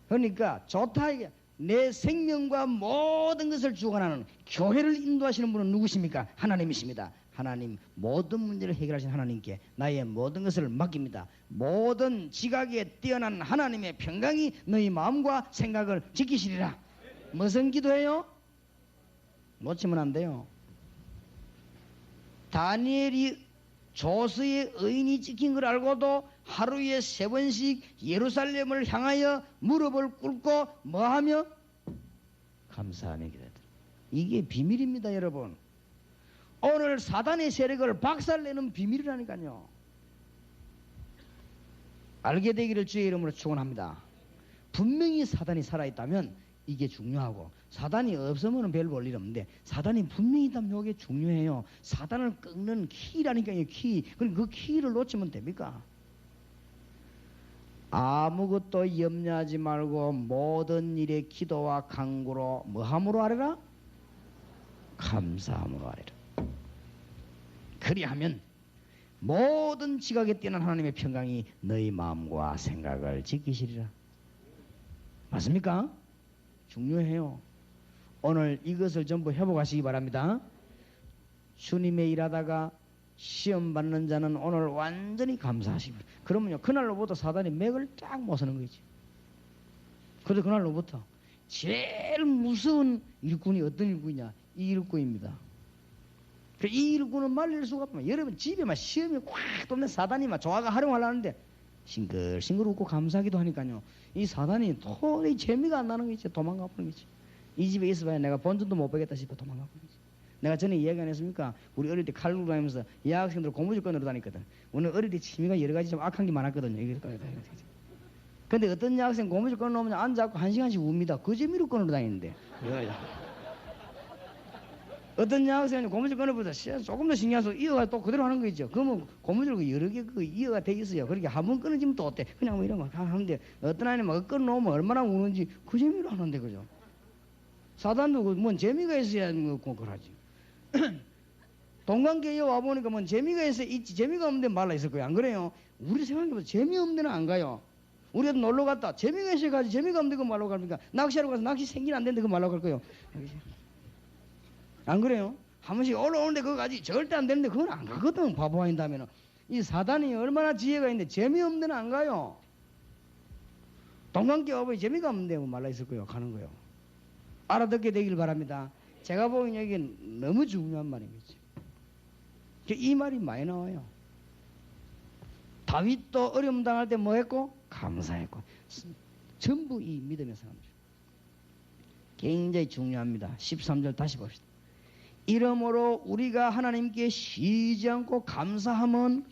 그러니까 좋다 이게. 내 생명과 모든 것을 주관하는 교회를 인도하시는 분은 누구십니까? 하나님이십니다. 하나님, 모든 문제를 해결하신 하나님께 나의 모든 것을 맡깁니다. 모든 지각에 뛰어난 하나님의 평강이 너희 마음과 생각을 지키시리라. 무슨 기도해요? 놓치면 안 돼요. 다니엘이 조서의 의인이 찍힌 걸 알고도 하루에 3번씩 예루살렘을 향하여 무릎을 꿇고 뭐하며? 감사하며 기도했다. 이게 비밀입니다 여러분. 오늘 사단의 세력을 박살내는 비밀이라니까요. 알게 되기를 주의 이름으로 축원합니다. 분명히 사단이 살아있다면 이게 중요하고, 사단이 없으면 별 볼 일 없는데 사단이 분명히 있다면 이게 중요해요. 사단을 꺾는 키라니까요. 키. 그럼 그 키를 놓치면 됩니까? 아무것도 염려하지 말고 모든 일에 기도와 간구로 뭐함으로 하리라? 감사함으로 하리라. 그리하면 모든 지각에 뛰어난 하나님의 평강이 너희 마음과 생각을 지키시리라. 맞습니까? 중요해요. 오늘 이것을 전부 회복하시기 바랍니다. 주님의 일하다가 시험 받는 자는 오늘 완전히 감사하십니다. 그러면요 그날로부터 사단이 맥을 쫙 못 서는 거지. 그래서 그날로부터 제일 무서운 일꾼이 어떤 일꾼이냐? 이 일꾼입니다. 이 일꾼은 말릴 수가 없다. 여러분 집에 막 시험이 꽉 돋는 사단이 막 조화가 활용하려는데 싱글싱글 웃고 감사하기도 하니까요. 이 사단이 도저히 재미가 안 나는 거지. 도망가 버리는 거지. 이 집에 있어봐야 내가 본전도 못 보겠다 싶어 도망가 버리는 거지. 내가 전에 이야기 안 했습니까? 우리 어릴 때 칼로 다니면서 여학생들 고무줄 끈으로 다녔거든. 오늘 어릴 때 취미가 여러 가지 좀 악한 게 많았거든요. 근데 어떤 여학생 고무줄 끈을 놓으면 앉아갖고 1시간씩 웁니다. 그 재미로 끈으로 다니는데. 어떤 여학생이 고무줄 끊어보다 조금 더 신경 써서 이어가 또 그대로 하는 거 있죠. 그러면 고무줄 여러 개 이어가 돼 있어요. 그렇게 한 번 끊어지면 또 어때? 그냥 뭐 이런 거 하는데 어떤 아이는 막 끊어놓으면 얼마나 우는지 그 재미로 하는데, 그죠? 사단도 뭔 재미가 있어야 그걸 하지. 동관계에 와보니까 뭔 재미가 있어야 있지. 재미가 없는데 말라 있을 거야. 안 그래요? 우리 생각해보면 재미없는 데는 안 가요. 우리가 놀러 갔다. 재미가 있어야 가지. 재미가 없는데 그 말로 갑니까? 낚시하러 가서 낚시 생긴 안 되는데 그 말로 갈 거예요. 안 그래요? 한 번씩 올라오는데 그거 가지 절대 안 되는데 그건 안 가거든. 바보 아닌다면은. 이 사단이 얼마나 지혜가 있는데 재미없는 데는 안 가요. 동관계 와보니 재미가 없는데 뭐 말라 있을 거예요. 가는 거예요. 알아듣게 되길 바랍니다. 제가 보기엔 여기 너무 중요한 말인 거지. 이 말이 많이 나와요. 다윗도 어려움 당할 때 뭐 했고? 감사했고. 전부 이 믿음의 사람들. 굉장히 중요합니다. 13절 다시 봅시다. 이러므로 우리가 하나님께 쉬지 않고 감사함은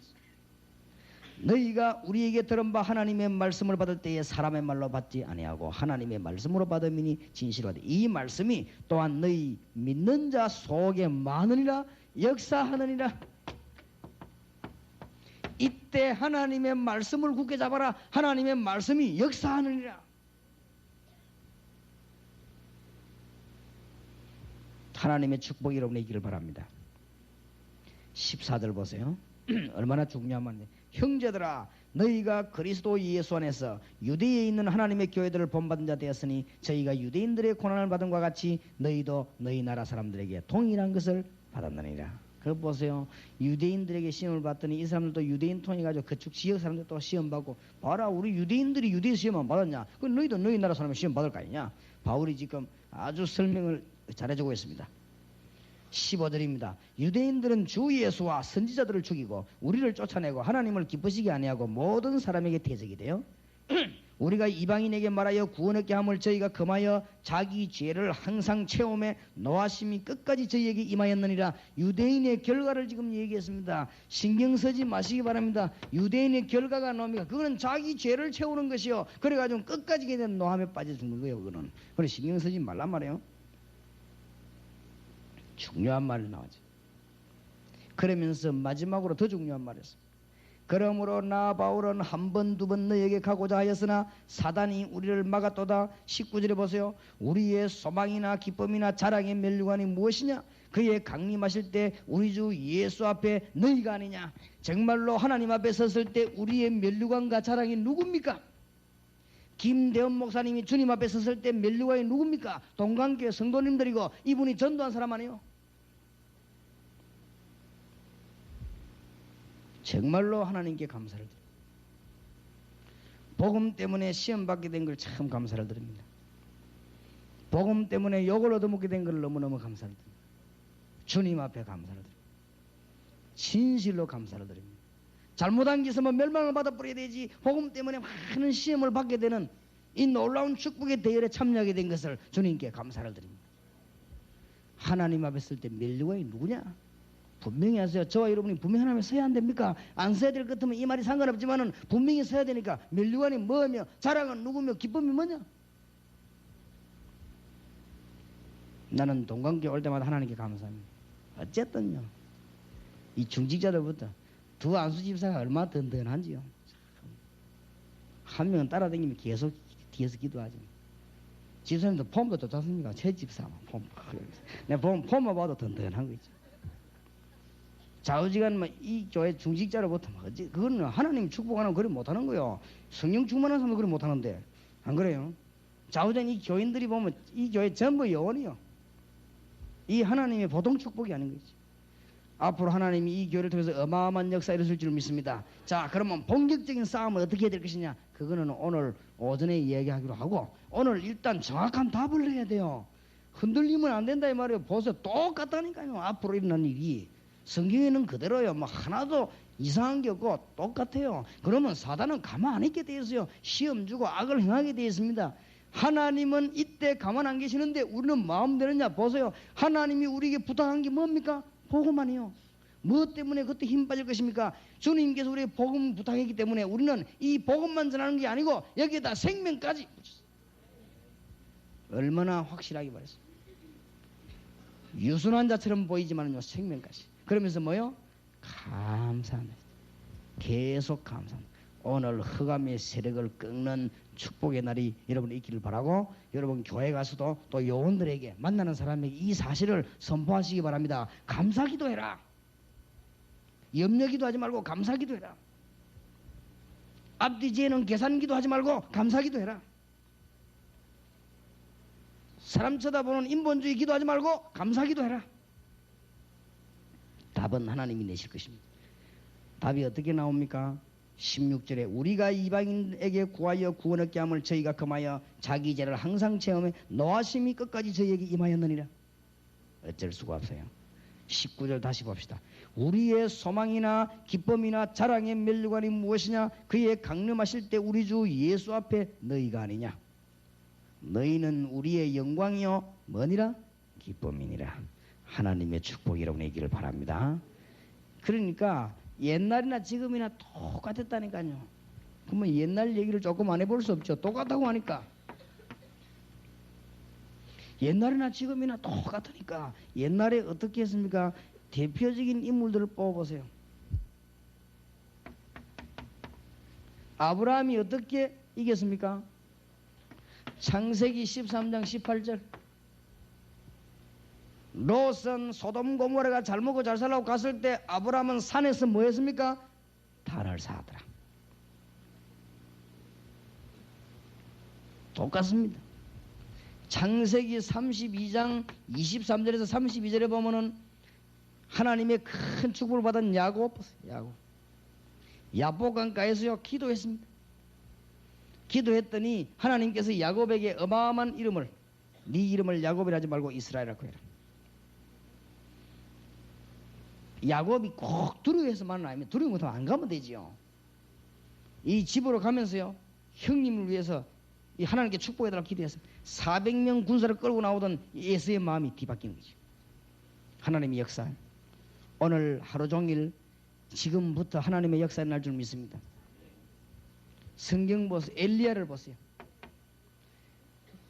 너희가 우리에게 들은 바 하나님의 말씀을 받을 때에 사람의 말로 받지 아니하고 하나님의 말씀으로 받음이니 진실하되 이 말씀이 또한 너희 믿는 자 속에 많으니라 역사하느니라. 이때 하나님의 말씀을 굳게 잡아라. 하나님의 말씀이 역사하느니라. 하나님의 축복이 여러분에게 있기를 바랍니다. 14절 보세요. 얼마나 중요한 말인데. 형제들아 너희가 그리스도 예수 안에서 유대에 있는 하나님의 교회들을 본받은 자 되었으니 저희가 유대인들의 고난을 받은 것 같이 너희도 너희 나라 사람들에게 동일한 것을 받았느니라. 그거 보세요. 유대인들에게 시험을 받더니 이 사람들도 유대인 통해가지고 그쪽 지역 사람들 또 시험 받고 봐라 우리 유대인들이 유대 시험 안 받았냐? 그럼 너희도 너희 나라 사람이 시험 받을 거 아니냐? 바울이 지금 아주 설명을 잘해주고 있습니다. 15절입니다. 유대인들은 주 예수와 선지자들을 죽이고 우리를 쫓아내고 하나님을 기쁘시게 아니하고 모든 사람에게 대적이 돼요. 우리가 이방인에게 말하여 구원 얻게 함을 저희가 금하여 자기 죄를 항상 체험해 노하심이 끝까지 저희에게 임하였느니라. 유대인의 결과를 지금 얘기했습니다. 신경 쓰지 마시기 바랍니다. 유대인의 결과가 뭡니까? 그거는 자기 죄를 채우는 것이요. 그래가지고 끝까지 그냥 노함에 빠져 죽는 거예요. 그거는. 그래 신경 쓰지 말란 말이에요. 중요한 말이 나오죠. 그러면서 마지막으로 더 중요한 말을 했습니다. 그러므로 나 바울은 한 번 두 번 너에게 가고자 하였으나 사단이 우리를 막았도다. 19절에 보세요. 우리의 소망이나 기쁨이나 자랑의 면류관이 무엇이냐? 그의 강림하실 때 우리 주 예수 앞에 너희가 아니냐? 정말로 하나님 앞에 섰을 때 우리의 면류관과 자랑이 누굽니까? 김대원 목사님이 주님 앞에 섰을 때 면류관이 누굽니까? 동관교회 성도님들이고 이분이 전도한 사람 아니에요? 정말로 하나님께 감사를 드립니다. 복음 때문에 시험 받게 된 걸 참 감사를 드립니다. 복음 때문에 욕을 얻어먹게 된 걸 너무너무 감사를 드립니다. 주님 앞에 감사를 드립니다. 진실로 감사를 드립니다. 잘못한 게 있으면 멸망을 받아버려야 되지. 복음 때문에 많은 시험을 받게 되는 이 놀라운 축복의 대열에 참여하게 된 것을 주님께 감사를 드립니다. 하나님 앞에 설 때 면류관이 누구냐? 분명히 하세요. 저와 여러분이 분명히 하나님에 서야 안 됩니까? 안 서야 될 것 같으면 이 말이 상관없지만은 분명히 서야 되니까 면류관이 뭐며 자랑은 누구며 기쁨이 뭐냐? 나는 동관교회 올 때마다 하나님께 감사합니다. 어쨌든요. 이 중직자들부터 두 안수 집사가 얼마나 든든한지요. 한 명은 따라다니면 계속 뒤에서 기도하지. 집사님도 폼도 좋습니까? 제 집사 폼. 내가 보면 폼만 봐도 든든한 거 있죠. 좌우지간 이 교회 중직자로부터 그거는 하나님 축복하는 거 그리 못하는 거요. 성령 충만한 사람도 그리 못하는데 안 그래요? 좌우지간 이 교인들이 보면 이 교회 전부 영원이요. 이 하나님의 보통 축복이 아닌 거지. 앞으로 하나님이 이 교회를 통해서 어마어마한 역사 일으킬 줄 믿습니다. 자, 그러면 본격적인 싸움은 어떻게 해야 될 것이냐? 그거는 오늘 오전에 이야기하기로 하고 오늘 일단 정확한 답을 해야 돼요. 흔들리면 안 된다 이 말이에요. 보세요. 똑같다니까요. 앞으로 일어난 일이. 성경에는 그대로요. 뭐 하나도 이상한 게 없고 똑같아요. 그러면 사단은 가만 안 있게 되어 있어요. 시험 주고 악을 행하게 되어 있습니다. 하나님은 이때 가만 안 계시는데 우리는 마음 되느냐? 보세요. 하나님이 우리에게 부탁한 게 뭡니까? 복음만이요. 무엇 때문에 그때 힘 빠질 것입니까? 주님께서 우리에게 복음 부탁했기 때문에 우리는 이 복음만 전하는 게 아니고 여기에다 생명까지 얼마나 확실하게 말했어요. 유순한 자처럼 보이지만요 생명까지. 그러면서 뭐요? 감사합니다. 계속 감사합니다. 오늘 흑암의 세력을 꺾는 축복의 날이 여러분 있기를 바라고, 여러분 교회 가서도 또 요원들에게, 만나는 사람에게 이 사실을 선포하시기 바랍니다. 감사기도해라. 염려기도하지 말고 감사기도해라. 앞뒤 뒤에는 계산기도하지 말고 감사기도해라. 사람 쳐다보는 인본주의 기도하지 말고 감사기도해라. 답은 하나님이 내실 것입니다. 답이 어떻게 나옵니까? 16절에 우리가 이방인에게 구하여 구원 얻게 함을 저희가 금하여 자기 죄를 항상 체험해 노하심이 끝까지 저희에게 임하였느니라. 어쩔 수가 없어요. 19절 다시 봅시다. 우리의 소망이나 기쁨이나 자랑의 면류관이 무엇이냐? 그의 강림하실 때 우리 주 예수 앞에 너희가 아니냐? 너희는 우리의 영광이요 뭐니라? 기쁨이니라. 하나님의 축복이 여러분에게 있기를 바랍니다. 그러니까 옛날이나 지금이나 똑같았다니까요. 그러면 옛날 얘기를 조금 안 해볼 수 없죠. 똑같다고 하니까. 옛날이나 지금이나 똑같으니까. 옛날에 어떻게 했습니까? 대표적인 인물들을 뽑아보세요. 아브라함이 어떻게 이겼습니까? 창세기 13장 18절. 롯은 소돔 고모라가 잘 먹고 잘 살라고 갔을 때 아브라함은 산에서 뭐 했습니까? 달을 사더라. 똑같습니다. 창세기 32장 23절에서 32절에 보면은 하나님의 큰 축복을 받은 야곱, 야복강가에서요 기도했습니다. 기도했더니 하나님께서 야곱에게 어마어마한 이름을, 네 이름을 야곱이라 하지 말고 이스라엘이라고 해라. 야곱이 꼭 두려워해서만은 아니면 두려움 못하면 안 가면 되지요. 이 집으로 가면서요 형님을 위해서 이 하나님께 축복해달라고 기도해서 400명 군사를 끌고 나오던 예수의 마음이 뒤바뀌는 거죠. 하나님의 역사, 오늘 하루 종일 지금부터 하나님의 역사에 날 줄 믿습니다. 성경 보세요. 엘리야를 보세요.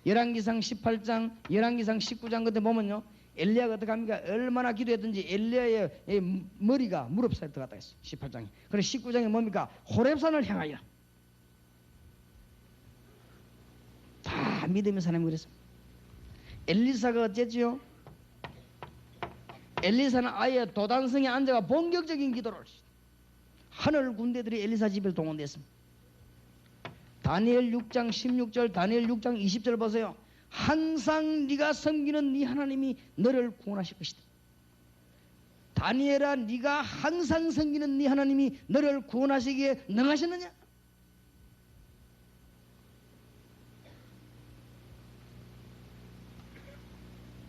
열왕기상 18장, 열왕기상 19장 그때 보면요 엘리야가 어떻게 합니까? 얼마나 기도했든지 엘리야의 머리가 무릎 사이에 들어갔다 했어요. 18장에. 그리고 19장에 뭡니까? 호렙산을 향하여. 다 믿음의 사람이 그랬어요. 엘리사가 어쨌지요? 엘리사는 아예 도단성에 앉아가 본격적인 기도를 했어요. 하늘 군대들이 엘리사 집에 동원됐습니다. 다니엘 6장 16절, 다니엘 6장 20절 보세요. 항상 네가 섬기는 네 하나님이 너를 구원하실 것이다. 다니엘아, 네가 항상 섬기는 네 하나님이 너를 구원하시기에 능하셨느냐?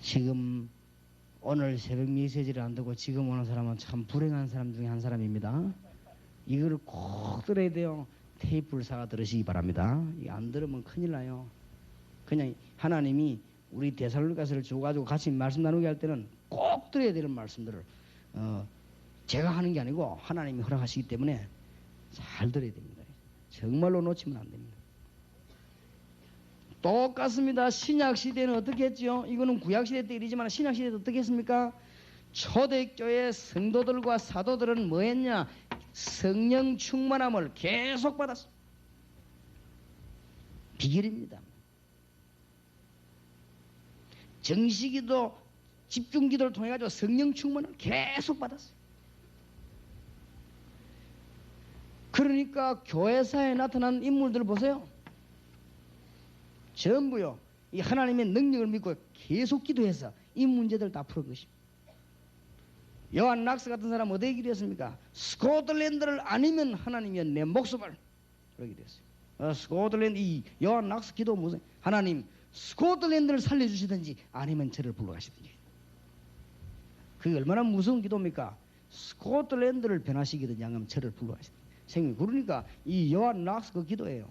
지금 오늘 새벽 메시지를 안 듣고 지금 오는 사람은 참 불행한 사람 중에 한 사람입니다. 이걸 꼭 들어야 돼요. 테이프를 사가 들으시기 바랍니다. 이거 안 들으면 큰일 나요. 그냥 하나님이 우리 데살로니가서를 줘가지고 같이 말씀 나누게 할 때는 꼭 들어야 되는 말씀들을 제가 하는 게 아니고 하나님이 허락하시기 때문에 잘 들어야 됩니다. 정말로 놓치면 안 됩니다. 똑같습니다. 신약시대는 어떻게 했죠? 이거는 구약시대 때 일이지만 신약시대도 어떻게 했습니까? 초대교회 성도들과 사도들은 뭐 했냐? 성령 충만함을 계속 받았어. 비결입니다. 정식기도, 집중기도를 통해 가지고 성령 충만을 계속 받았어요. 그러니까 교회사에 나타난 인물들 보세요. 전부요 이 하나님의 능력을 믿고 계속 기도해서 이 문제들 다 푸는 것입니다. 요한 락스 같은 사람 어디에 기도했습니까? 스코틀랜드를 아니면 하나님이 내 목숨을, 그러게 됐어요. 스코틀랜드, 이 요한 락스 기도 무슨, 하나님 스코틀랜드를 살려주시든지 아니면 저를 불러가시든지. 그게 얼마나 무서운 기도입니까? 스코틀랜드를 변화시키든지 아니면 저를 불러가시든지. 생님, 그러니까 이 요한 락스 그 기도예요.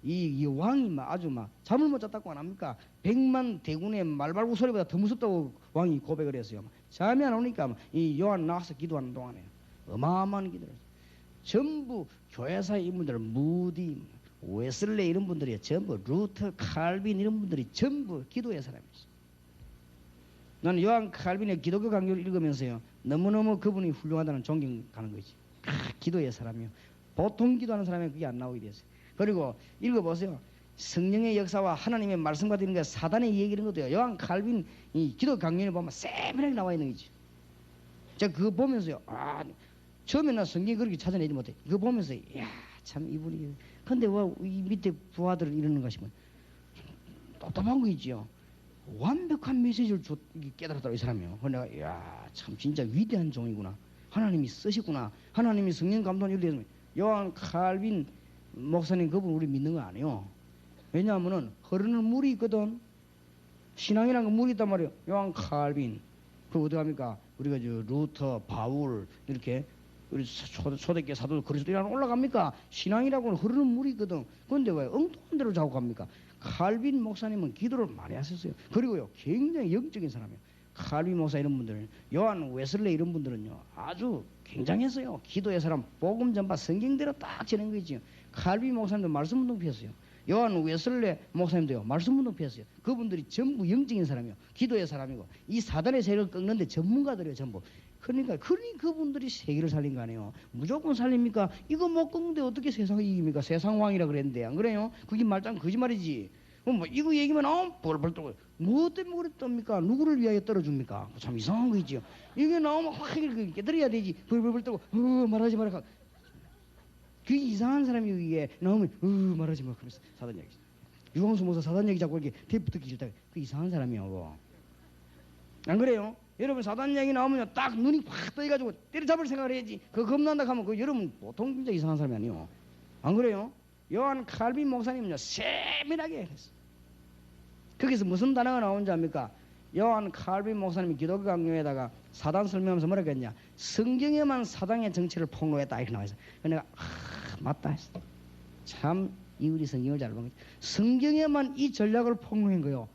이 왕이 아주 잠을 못 잤다고 안 합니까? 100만 대군의 말발굽 소리보다 더 무섭다고 왕이 고백을 했어요. 잠이 안 오니까 이 요한 락스 기도하는 동안에 어마어마한 기도를 했어요. 전부 교회사의 인물들, 무디, 웨슬레 이런 분들이 전부, 루터, 칼빈 이런 분들이 전부 기도의 사람이었어요. 나는 요한 칼빈의 기독교 강요를 읽으면서요, 너무너무 그분이 훌륭하다는 존경 가는 거지. 기도의 사람이요. 보통 기도하는 사람이 그게 안 나오게 됐어요. 그리고 읽어보세요. 성령의 역사와 하나님의 말씀과 되는 게 사단의 얘기는 것도요. 요한 칼빈 이 기도 강연에 보면 세밀하게 나와 있는 거지. 제가 그거 보면서요, 처음에 나 성경 그렇게 찾아내지 못해. 그거 보면서, 참 이분이. 근데 왜 이 밑에 부하들은 이러는 것이면 답답한 거 있지요. 완벽한 메시지를 깨달았다고 이 사람이요. 그래서 내가 참 진짜 위대한 종이구나. 하나님이 쓰시구나. 하나님이 성령 감동을 이루게 요한 칼빈 목사님 그분 우리 믿는 거 아니에요. 왜냐하면은 흐르는 물이 있거든. 신앙이라는 건 물이 있단 말이에요. 요한 칼빈 그 어디 갑니까? 우리가 저 루터, 바울 이렇게 우리 초대교회 사도 그리스도인으로 올라갑니까? 신앙이라고는 흐르는 물이 있거든. 그런데 왜 엉뚱한 데로 자고 갑니까? 칼빈 목사님은 기도를 많이 하셨어요. 그리고요 굉장히 영적인 사람이에요. 칼빈 목사 이런 분들은, 요한 웨슬레 이런 분들은요 아주 굉장했어요. 기도의 사람, 복음 전파 성경대로 딱 지는 거지요. 칼빈 목사님도 말씀 운동 피웠어요. 요한 웨슬레 목사님도요 말씀 운동 피웠어요. 그분들이 전부 영적인 사람이요, 기도의 사람이고 이 사단의 세력을 꺾는데 전문가들이에요 전부. 그러니까 그분들이 세계를 살린 거 아니에요. 무조건 살립니까? 이거 못 꺾는데 어떻게 세상을 이깁니까? 세상 왕이라 그랬는데 안 그래요? 그게 말짱 거짓말이지. 뭐 이거 얘기만 벌벌 떨고 뭐 때문에 그랬답니까? 누구를 위하여 떨어줍니까? 참 이상한 거 있지요. 이게 나오면 확 이렇게 깨달아야 되지. 벌벌 떨고 말하지 마라. 그 이상한 사람이 이게 나오면 말하지 마 그러면서 사단 얘기. 유광수 목사 사단 얘기 자꾸 이렇게 테이프 듣기 싫다. 그 이상한 사람이요. 안 그래요? 여러분 사단 얘기 나오면 딱 눈이 확 떠가지고 때려잡을 생각을 해야지. 그거 겁난다 하면 그 여러분 보통 진짜 이상한 사람이 아니요. 안 그래요? 요한 칼빈 목사님은요 세밀하게 했어. 거기서 무슨 단어가 나온지 압니까? 요한 칼빈 목사님이 기독교 강요에다가 사단 설명하면서 뭐라 그랬냐? 성경에만 사단의 정체를 폭로했다 이렇게 나와있어. 내가 맞다 했어. 참 이우리 성경을 잘 본 거지. 성경에만 이 전략을 폭로한 거요.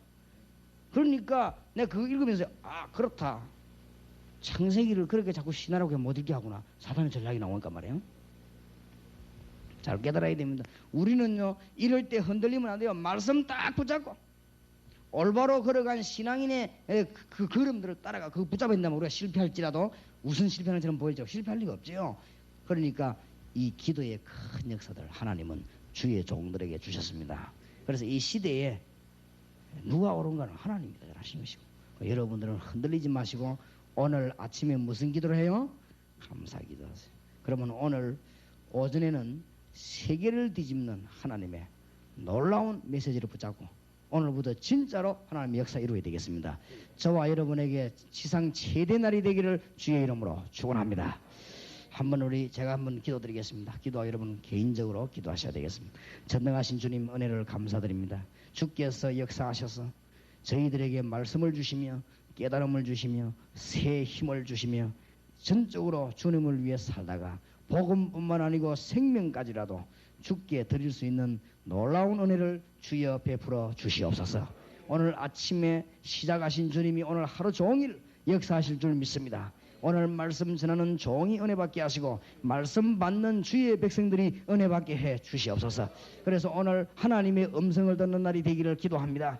그러니까 내가 그거 읽으면서 그렇다. 창세기를 그렇게 자꾸 신하라고 못 읽게 하구나. 사단의 전략이 나오니까 말이에요. 잘 깨달아야 됩니다. 우리는요 이럴 때 흔들리면 안 돼요. 말씀 딱 붙잡고 올바로 걸어간 신앙인의 그 걸음들을 따라가 그거 붙잡아 있다면 우리가 실패할지라도 우선 실패하는 처럼 보이죠. 실패할 리가 없죠. 그러니까 이 기도의 큰 역사들 하나님은 주의 종들에게 주셨습니다. 그래서 이 시대에 누가 옳은가는 하나님이 하신 것이고, 여러분들은 흔들리지 마시고 오늘 아침에 무슨 기도를 해요? 감사 기도하세요. 그러면 오늘 오전에는 세계를 뒤집는 하나님의 놀라운 메시지를 붙잡고 오늘부터 진짜로 하나님의 역사 이루어야 되겠습니다. 저와 여러분에게 지상 최대 날이 되기를 주의 이름으로 축원합니다. 제가 한번 기도드리겠습니다. 기도와 여러분 개인적으로 기도하셔야 되겠습니다. 전능하신 주님 은혜를 감사드립니다. 주께서 역사하셔서 저희들에게 말씀을 주시며 깨달음을 주시며 새 힘을 주시며 전적으로 주님을 위해 살다가 복음뿐만 아니고 생명까지라도 주께 드릴 수 있는 놀라운 은혜를 주여 베풀어 주시옵소서. 오늘 아침에 시작하신 주님이 오늘 하루 종일 역사하실 줄 믿습니다. 오늘 말씀 전하는 종이 은혜 받게 하시고 말씀 받는 주의 백성들이 은혜 받게 해 주시옵소서. 그래서 오늘 하나님의 음성을 듣는 날이 되기를 기도합니다.